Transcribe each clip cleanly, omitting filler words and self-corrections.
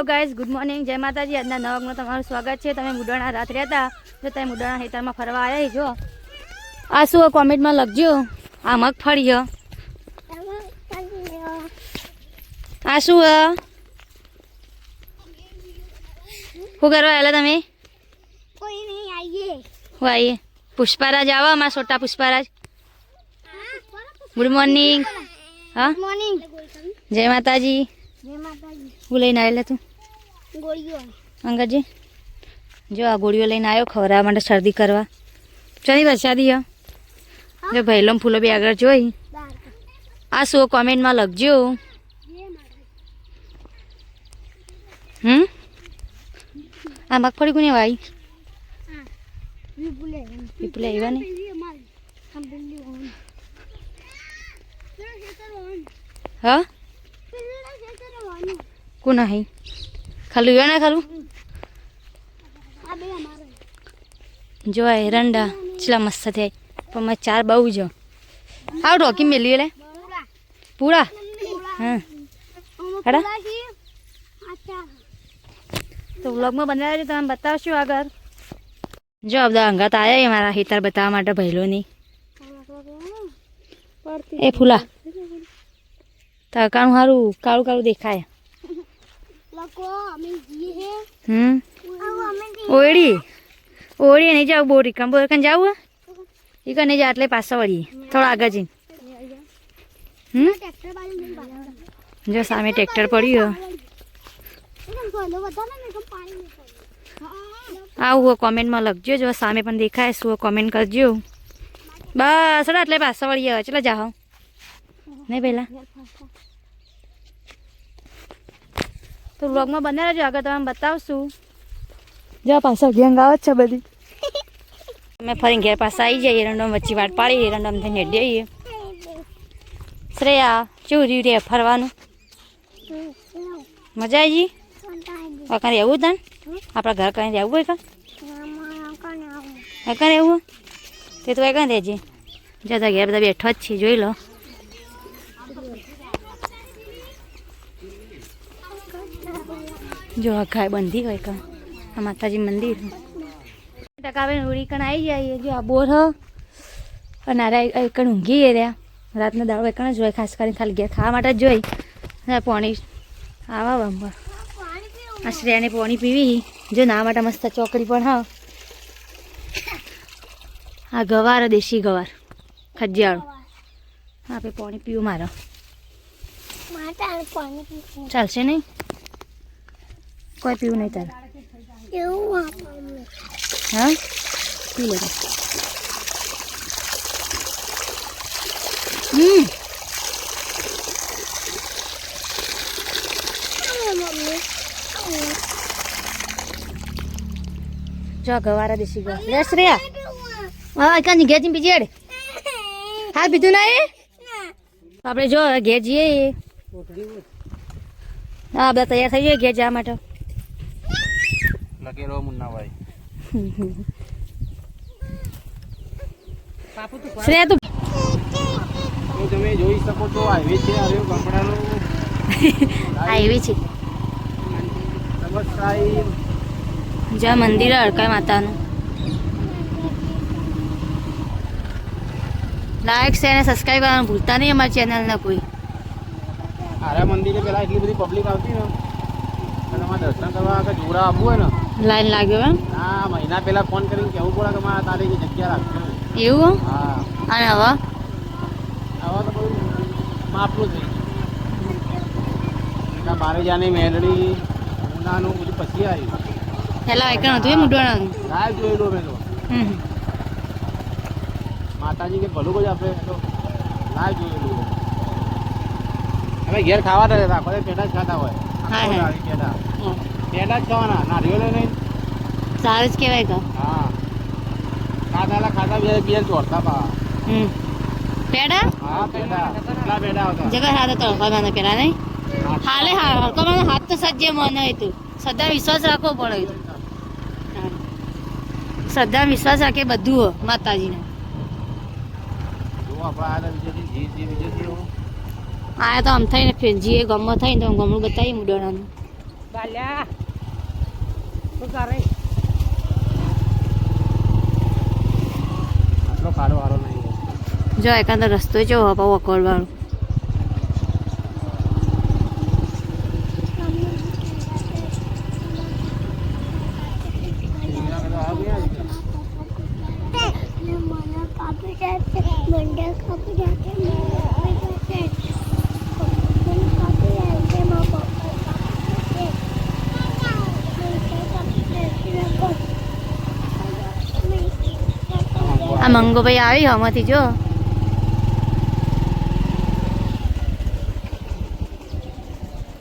Hello guys, good morning, જય માતાજી। આજના નવા વ્લોગમાં તમારું સ્વાગત છે। તમે મુડાણા રાત રહેતા જો તમે મુડાણા ખેતરમાં ફરવા આવ્યા જો આ શું કોમેન્ટમાં લખજો। આ મગફળી આ શું શું કરવા આવેલા તમે? કોઈ નહીં, આવીએ હું આવીએ પુષ્પારાજ આવો અમારા છોટા પુષ્પારાજ। Good morning. હા મોર્નિંગ, જય માતાજી। જય માતાજી। હું લઈને આવેલા તું ગોળીઓ અંગજી જો આ ગોળીઓ લઈને આવ્યો ખવડાવવા માટે શરદી કરવા। ચાલી વરસાદી જો ભૈલમ ફૂલો બી આગળ જોઈ આ શું કોમેન્ટમાં લખજો। આ મગફળી કોને વાઈ? વિપુલે આવ્યા ને હા કોણ હે ખાલું એવા ના ખાલું જો આ એરંડા ચલા મસ્ત થાય પણ મેં ચાર બહુ જો આવ રોકી મેલી લે પૂરા હા હેડા તો વ્લોગમાં બનાવ્યા છે તમે બતાવશો આગળ। જો આ બધા અંગાત આવ્યા મારા હેતર બતાવવા માટે ભૈલોની એ ફૂલા તડકાનું સારું કાળું કાળું દેખાય। ઓળી ઓળી નહીં જાવ બહુ રીકમ બોર કન જાવું એ કને જા એટલે પાછા વળીએ થોડા આગળ જઈને। જો સામે ટ્રેક્ટર પડ્યું આવું કોમેન્ટમાં લખજો। જો સામે પણ દેખાય શું કોમેન્ટ કરજો બસ એટલે પાછા વળીએ ચલો જાઓ નહીં પહેલાં તો વ્લોગમાં બને રહેજો આગળ તમે બતાવશું। જો પાછા ગેંગ આવે છે બધી અમે ફરી ઘેર પાસે આવી જઈએ એરંડમ વચ્ચે વાટ પાડી એરંડમ થઈને જઈએ। શ્રેયા કેવું રહ્યું રે ફરવાનું મજા આવી ગઈ? કાંઈ રહેવું તને આપણા ઘર કાંઈ રહેવું હોય કાંઈ રહેવું તે તું કાંઈ રહેજે જતા ઘેર બધા બેઠો જ છે જોઈ લો। જો આ ગાય બંધી હોય કાં આ માતાજી મંદિર ટકાવે ઉડી કણ આવી જાય। જો આ બોર હ અને આ કણ ઊંઘી રહ્યા રાતનો દાડો એકણ જ હોય ખાસ કરીને ખાલી ઘેર ખાવા માટે જ જોઈ પાણી આવા બંબર આ શ્રેયાને પાણી પીવી જો ના માટે મસ્ત ચોકડી પણ હા આ ગવાર દેશી ગવાર ખજિયાળો આપણે પાણી પીવું મારો ચાલશે નહીં કોઈ પીવું નહીં તારે હા પી લેજો। જો ગવારા દેશી ગવાર લે શ્રેયા હા કાંઈ ઘેર જઈને બીજી હેડ હા પીધું ના એ આપણે જો ઘેર જઈએ હા બધા તૈયાર થઈ જાય ઘેર જવા માટે લગેલો મુન્નાભાઈ શ્રેયા તું તમે જોઈ શકો છો હાઈવે છે આવ્યો ગામડાનો હાઈવે છે જ્યાં મંદિર અડકાય માતાનું લાઈક શેર અને સબસ્ક્રાઈબ કરવાનું ભૂલતા નહીં અમારી ચેનલને કોઈ। આરા મંદિરે પેલા એટલી બધી પબ્લિક આવતી ને અને અમારે દર્શન કરવા આગળ જોરા આપવું હોય ને લાઈન લાગ્યો એમ હા મહિના પહેલા ફોન કરીને કહેવું પડે કે મારા તારીખે જગ્યા રાખજો એવું હા અને હવે આવા તો બધું માપનું થઈ ગયું બારે જાની મેલડી ઉનાનું બધું પછી આવ્યું પેલા એકણ હતું એ મુઢવાણાનું લાઈવ જોયેલું મેં તો માતાજી કે ભલું જ આપણે તો લાઈવ જોયેલું હવે ઘેર ખાવા દે આપણે પેટા જ ખાતા હોય પેટા પેટા જ ખાવાના નારિયેળ નહીં સારું જ કહેવાય કે હા ખાતા બે ચોરતા પા પેડા હા પેડા કેટલા પેડા આવતા જગા હાથ તળફામાં પેલા નહીં હાલે હલકો મને હાથ તો સજ્જે મને હતું શ્રદ્ધા વિશ્વાસ રાખવો પડે શ્રદ્ધા વિશ્વાસ રાખે બધું માતાજીને જો આપણે આયા તો આમ થઈને જીએ ગમમાં થઈને તો ગમડું બતાવી મુડોણાનું બાલ્યા શું કરે આટલો ખાડો વાળો નહીં જો એકાંત રસ્તો જો બાપા વકોડ વાળો આ મંગોભાઈ આવી આમાંથી જો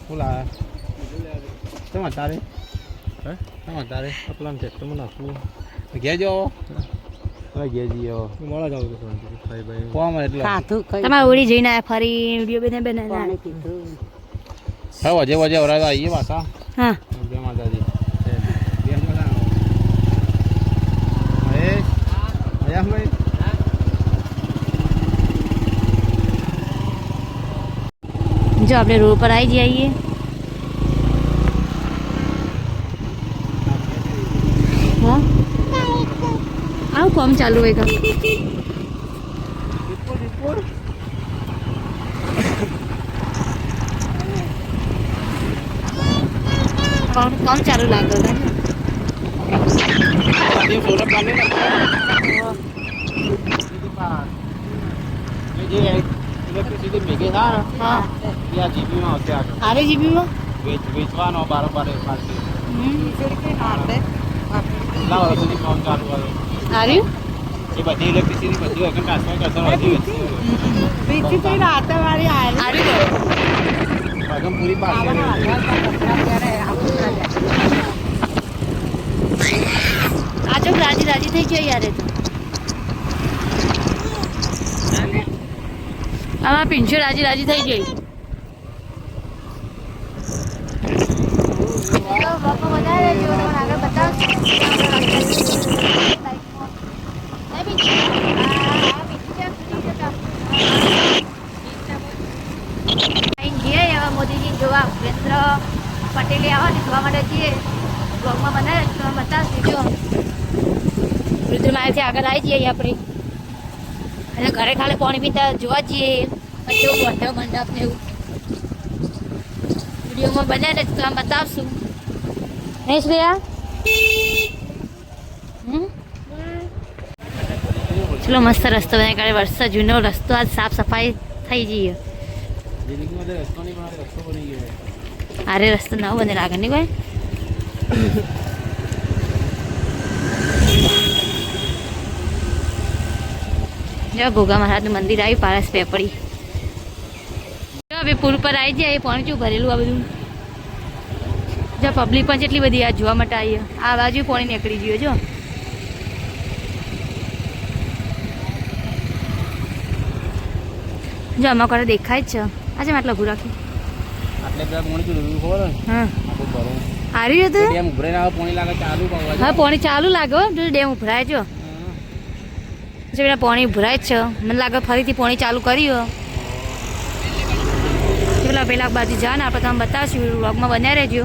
બોલા તમે તારે હે તમે તારે આપલા છે તમે નાખું ઘેર જાઓ હવે ઘેર જઈએ મોડા જાવ તો ભાઈ ભાઈ કોમ એટલે તમારે ઓળી જઈને આયા ફરી વિડીયો બેને બનાવીને હા વજે વજે ઓરા આવીએ પાછા હા જય માતાજી બે મજા હે આયા ભાઈ જો આપણે રોડ પર આવી જઈએ હા આવું કોમ ચાલુ હોય કોમ ચાલુ લાગે ये सोलर पैनल ये इलेक्ट्रिसिटी भेगे था હા या जीबी में होते आगे આરે જીબીમાં बेचवानो बार पार्टी लाओ સુધી કામ ચાલુ કરો આર્યું એ બધી ઇલેક્ટ્રિસિટી બધી વગર ટ્રાન્સફર કરતો હતી બીજી તો રાતે વાળી આવેલી આર્યું ભાગમ પૂરી પાસે આ જો રાજી રાજી થઈ ગયો યાર એ તો આમાં પિંછો રાજી રાજી થઈ ગઈ બાપા વધારે આગળ બતાવશે મોદીજી જોવા ભૂપેન્દ્ર પટેલે આવવાની જોવા માટે જઈએ બ્લોગમાં બનાવે તો બતાવશે જો રુદ્રમાયાથી આગળ આવી જઈએ આપણે અને ઘરે ખાલી પાણી પીતા જોવા જઈએ કેવું મોઢો મંડપ ને એવું વિડીયોમાં બનાવે તો આમ બતાવશું નહીં શ્રેયા ચલો મસ્ત રસ્તો બનાવી કાઢે વર્ષ જૂનો રસ્તો આજ સાફ સફાઈ થઈ જઈએ રસ્તો નહીં પણ રસ્તો બની ગયો અરે રસ્તો નવો બને લાગે નહીં કોઈ જો ભોગા મહારાજનું મંદિર આવ્યું પારસ પેપડી જો હવે પુલ પર આવી જાય પાણી ચું ભરેલું આ બધું જો પબ્લિક પણ જેટલી બધી આ જોવા માટે આવી આ બાજુ પાણી નીકળી ગયું જો જો આમાં કરે દેખાય જ છે આજે માટલો ઉભું રાખ્યું આટલે પેલા પાણી ચૂલું ખબર હા આટલું ભરું આવ્યું હતું ડેમ ઉભરે ના પાણી લાગે ચાલુ હા પાણી ચાલુ લાગે હો જો ડેમ ઉભરાય જો જે પેલા પાણી ઉભરાય જ છે મને લાગે ફરીથી પાણી ચાલુ કર્યું પેલા બાજુ જા ને આપણે તમે બતાવશું વ્લોગમાં બન્યા રહેજો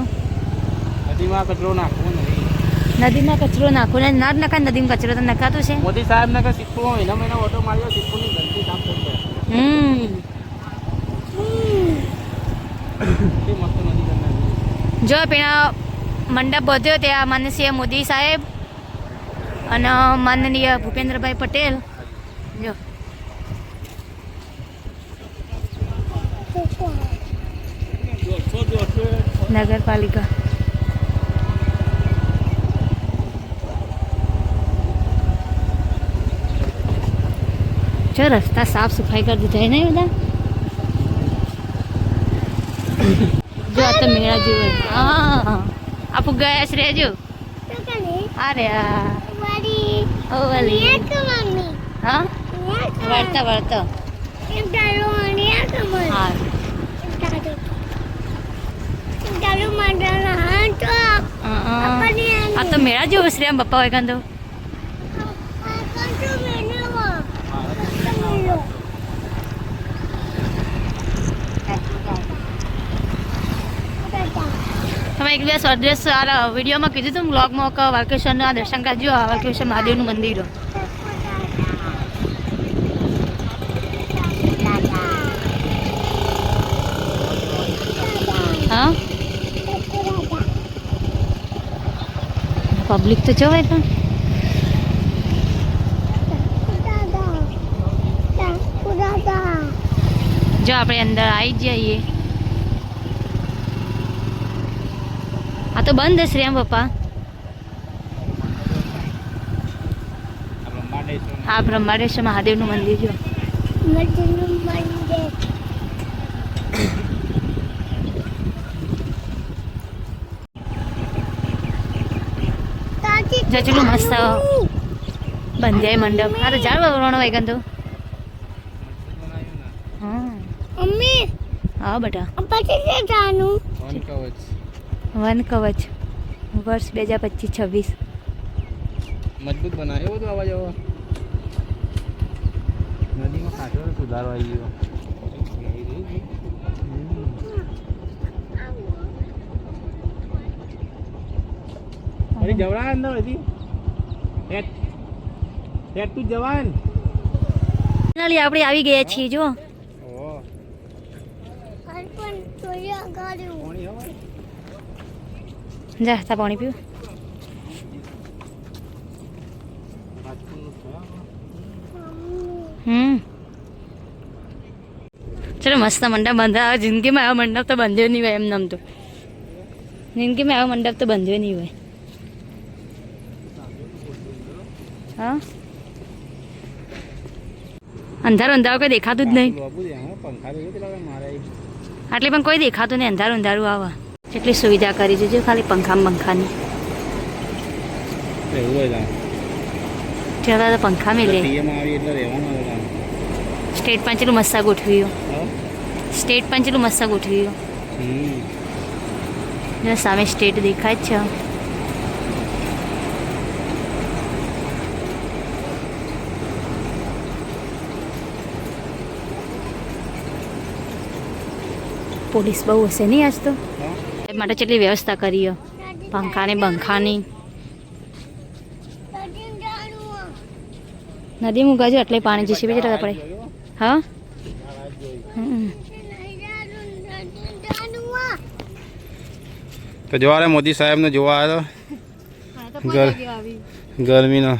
નદીમાં કચરો નાખવો નહીં નદીમાં કચરો નાખો ને ના જ નખાય નદીમાં કચરો તો નખાતું છે મોદી સાહેબ ને કે સિક્કો એના મહિના ઓટો માર્યો સિક્કોની ગંદકી સાફ થઈ જાય કેટલી મસ્ત નદી ગંદા જો પેલા મંડપ બધ્યો ત્યાં માનનીય મોદી સાહેબ અને માનનીય ભૂપેન્દ્રભાઈ પટેલ જો નગરપાલિકા જો રસ્તા સાફ સફાઈ કરી દીધા નહીં બધા જો આ તો મેળા જેવો હા આપું ગયા છે રેજો અરે ઓ વાલી હા વળતા વળતા હા આ તો મેળા જેવો છે આમ બપ્પા હોય કાંદો તમે એક બે સ્વદેશ વિડીયોમાં કીધું હતું બ્લોગમાં કે વાલકેશ્વરના દર્શન કરજો. આ વાલકેશ્વર મહાદેવનું મંદિર. હા પબ્લિક તો જોવાય પણ જો આપણે અંદર આવી જઈએ. આ તો બંધ હશે એમ પપ્પા. હા બ્રહ્માંડેશ્વર મહાદેવનું મંદિર જો. જચલું મસ્ત બંધાય મંડપ. આ તો ઝાડ વરવાનો વાગ્યા તો. હા મમ્મી હા બેટા. પછી જાનું વન કવચ વર્ષ 2025-26 મજબૂત બનાવ્યો તો આવા જવા નદીમાં ખાસો સુધારો આવી ગયો. અરે જવડા અંદર હજી હેડ તું જવાન. ફાઇનલી આપણે આવી ગયા છીએ જો. જા તા પાણી પીવું. ચલો મસ્ત મંડપ બંધા. જિંદગીમાં આવો મંડપ તો બંધ્યો નહીં હોય. એમ નામ તો જિંદગીમાં આવો મંડપ તો બંધ્યો નહીં હોય. હા અંધારું અંધારું કોઈ દેખાતું જ નહીં. આટલે પણ કોઈ દેખાતું નહીં. અંધારું અંધારું આવે. કેટલી સુવિધા કરી છે ખાલી પંખાની. ત્યાં તો પંખા મેલે. સ્ટેટ પાંચેલું મસ્સા ગોઠવ્યું. સ્ટેટ પાંચેલું મસ્સા ગોઠવ્યું. સામે સ્ટેટ દેખાય જ છે. પોલીસ બહુ હશે નહીં આજ તો. એ માટે કેટલી વ્યવસ્થા કરી પંખાની બંખાની. નદી મૂકાજો એટલે પાણી જશે બીજી જતા પડે. હા તો જોવા રે મોદી સાહેબને જોવા આવ્યો ગરમીનો.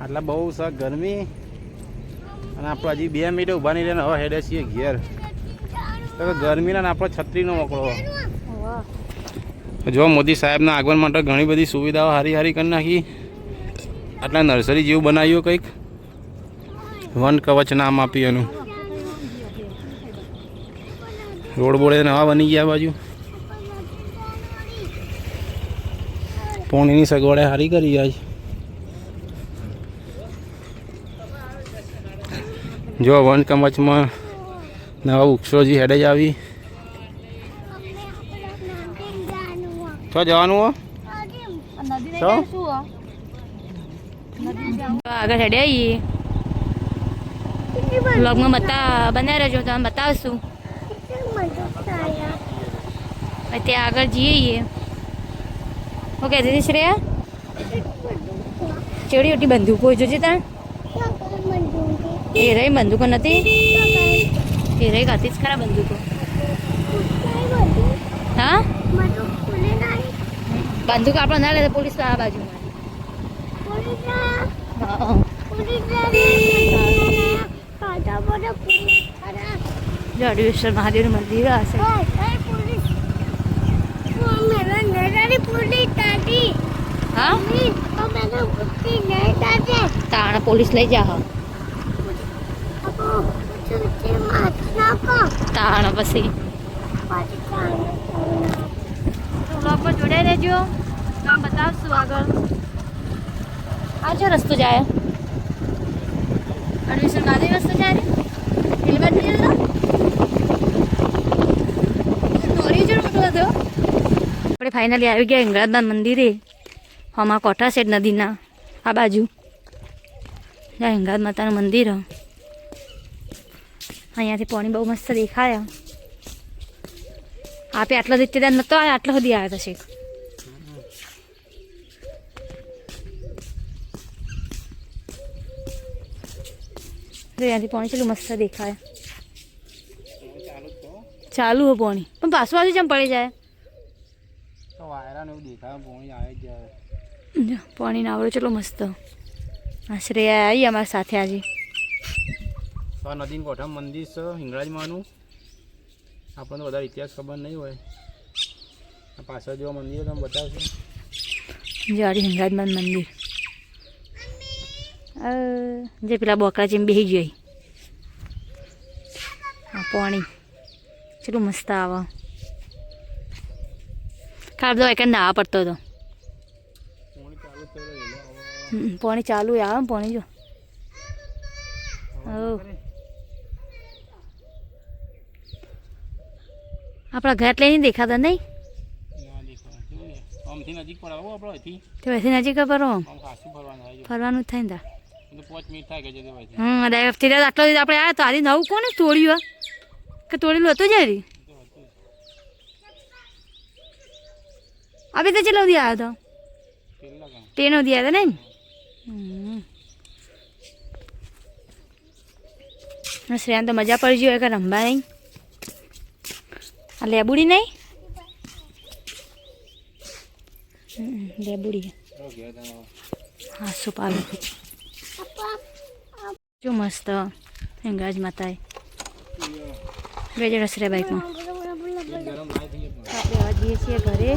આટલા બહુ છે ગરમી અને આપણે હજી 2 મિનિટ ઊભા નહીં રહીને હવે હેડે છીએ ઘેર. તો ગરમીના આપણો છત્રીનો મોકલો. જો મોદી સાહેબના આગમન માટે ઘણી બધી સુવિધાઓ હારી હારી કરી નાખી. આટલા નર્સરી જેવું બનાવ્યું કંઈક. વન કવચ નામ આપ્યું એનું. રોડ બોર્ડ નવા બની ગયા બાજુ. પાણીની સગવડે સારી કરી આજ. જો વન કવચમાં નવા વૃક્ષો જે હેડે જ આવી. તો જવાનું હો આગળ હેડે આવીએ. બ્લોગમાં બનાવી રહેજો તમે બતાવશું. ત્યાં આગળ જઈએ. ઓકે દીદી શ્રેયા ચેડી ઓટી બંદૂકો જોજે ત્યાં. એ રહી બંદૂકો નથી. એ રહી હતી જ ખરા બંદૂકો. હા બંદૂક આપણે ના લે પોલીસ આ બાજુ. જો અડવેશ્વર મહાદેવનું મંદિર હશે. હા તાણ પોલીસ લઈ જા. તાણ પછી બ્લોગમાં જોડાઈ રહેજો. કામ બતાવશું આગળ. આ જો રસ્તો જાય અડવેશ્વર મહાદેવ રસ્તો જાય. હેલ્મેટ નહીં જતો આપણે ફાઇનલી આવી ગયા હિંગળાજના મંદિરે. આમાં કોઠા છે નદીના આ બાજુ. ત્યાં હિંગળાજ માતાનું મંદિર. અહીંયાથી પાણી બહુ મસ્ત દેખાય. આપે આટલો રિશ્તેદાર નતો આવ્યો, આટલો સુધી આવ્યો થશે. ત્યાંથી પાણી ચેટલું મસ્ત દેખાય. ચાલુ હો પાણી, પણ પાછું બાજુ જેમ પડી જાય. વાયરા ને એવું દેખાય, પાણી આવે જ જાય. જો પાણી નાવડો ચેટલો મસ્ત. શ્રેયા આવી અમારી સાથે આજે. તો આ નદીનું કોઠા મંદિર છે હિંગળાજમાંનું. આપણને વધારે ઇતિહાસ ખબર નહીં હોય. આ પાછળ જેવા મંદિરો તમે બતાવશો. જાડી હિંગળાજમાં મંદિર. જે પેલા બોકડા જેમ બેસી જાય. આ પાણી ચેટલું મસ્ત આવે. ખાર દો એક નાવા પડતો હતો. પાણી ચાલુ આવે ને પાણી જો. આપણા ઘર લઈને દેખાતા નહીં. આમથી નજીક પડે આપણે અહીંથી. તો વૈસે નજીક કરો આમ ખાસું ફરવાનું થાય છે. ફરવાનું જ થાય ને તાર. 5 મિનિટ થાય કે જતી હોય. ડાયરેક્ટ આટલો આપણે આવ્યા તો આજે નવું કોને તોડ્યું કે તોડેલું હતું જાય. અભી તો ચેટલો દી આવ્યો હતો. ટ્રેનો દી આવ્યો હતો ને. શ્રેયાને તો મજા પડી ગઈ હોય કે રમવા નહીં. આ લેબુડી નહીં. લેબુડી હા શું પાલું જો મસ્ત હિંગળાજ માતાએ બે જણ હસરે બાઈકમાં. આપણે આવવા જઈએ છીએ ઘરે.